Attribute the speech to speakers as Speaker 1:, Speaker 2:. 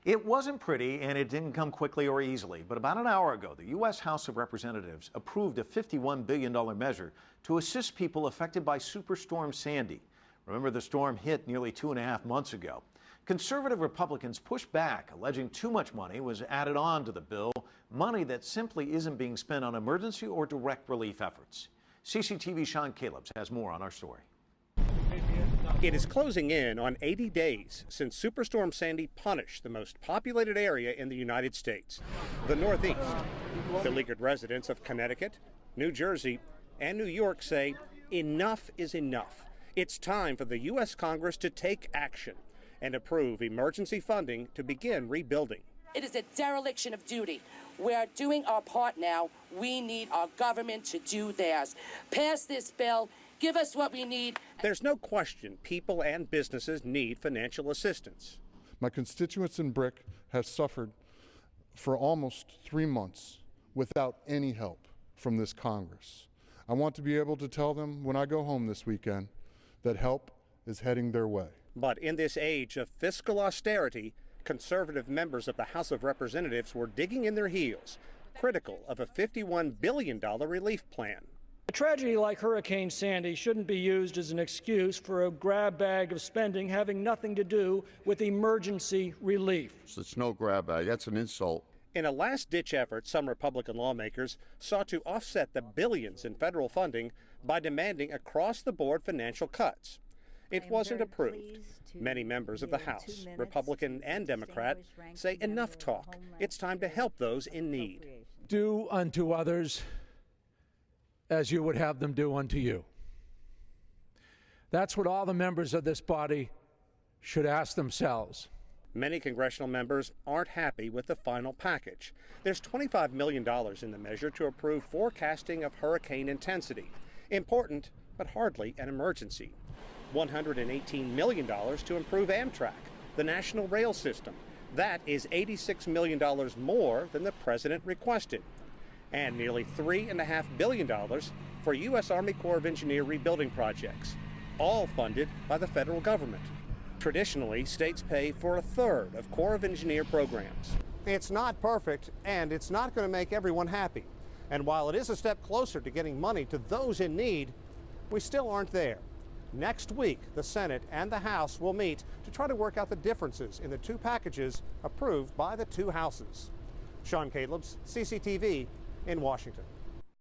Speaker 1: It wasn't pretty, and it didn't come quickly or easily, but about an hour ago, the U.S. House of Representatives approved a $51 billion measure to assist people affected by Superstorm Sandy. Remember, the storm hit nearly 2.5 months ago. Conservative Republicans pushed back, alleging too much money was added on to the bill, money that simply isn't being spent on emergency or direct relief efforts. CCTV's Callebs has more on our story.
Speaker 2: It is closing in on 80 days since Superstorm Sandy punished the most populated area in the United States, the Northeast. Beleaguered residents of Connecticut, New Jersey, and New York say enough is enough. It's time for the U.S. Congress to take action and approve emergency funding to begin rebuilding.
Speaker 3: It is a dereliction of duty. We're doing our part now. We need our government to do theirs. Pass this bill. Give us what we need.
Speaker 2: There's no question people and businesses need financial assistance.
Speaker 4: My constituents in Brick have suffered for almost 3 months without any help from this Congress. I want to be able to tell them when I go home this weekend that help is heading their way.
Speaker 2: But in this age of fiscal austerity, conservative members of the House of Representatives were digging in their heels, critical of a $51 billion relief plan.
Speaker 5: A tragedy like Hurricane Sandy shouldn't be used as an excuse for a grab bag of spending having nothing to do with emergency relief.
Speaker 6: It's no grab bag. That's an insult.
Speaker 2: In a last-ditch effort, some Republican lawmakers sought to offset the billions in federal funding by demanding across-the-board financial cuts. It wasn't approved. Many members of the House, Republican and Democrat, say enough talk. It's time to help those in need.
Speaker 7: Do unto others as you would have them do unto you. That's what all the members of this body should ask themselves.
Speaker 2: Many congressional members aren't happy with the final package. There's $25 million in the measure to approve forecasting of hurricane intensity. Important, but hardly an emergency. $118 million to improve Amtrak, the national rail system. That is $86 million more than the president requested. And nearly $3.5 billion for U.S. Army Corps of Engineer rebuilding projects, all funded by the federal government. Traditionally, states pay for 1/3 of Corps of Engineer programs. It's not perfect, and it's not going to make everyone happy. And while it is a step closer to getting money to those in need, we still aren't there. Next week, the Senate and the House will meet to try to work out the differences in the two packages approved by the two houses. Callebs, CCTV in Washington.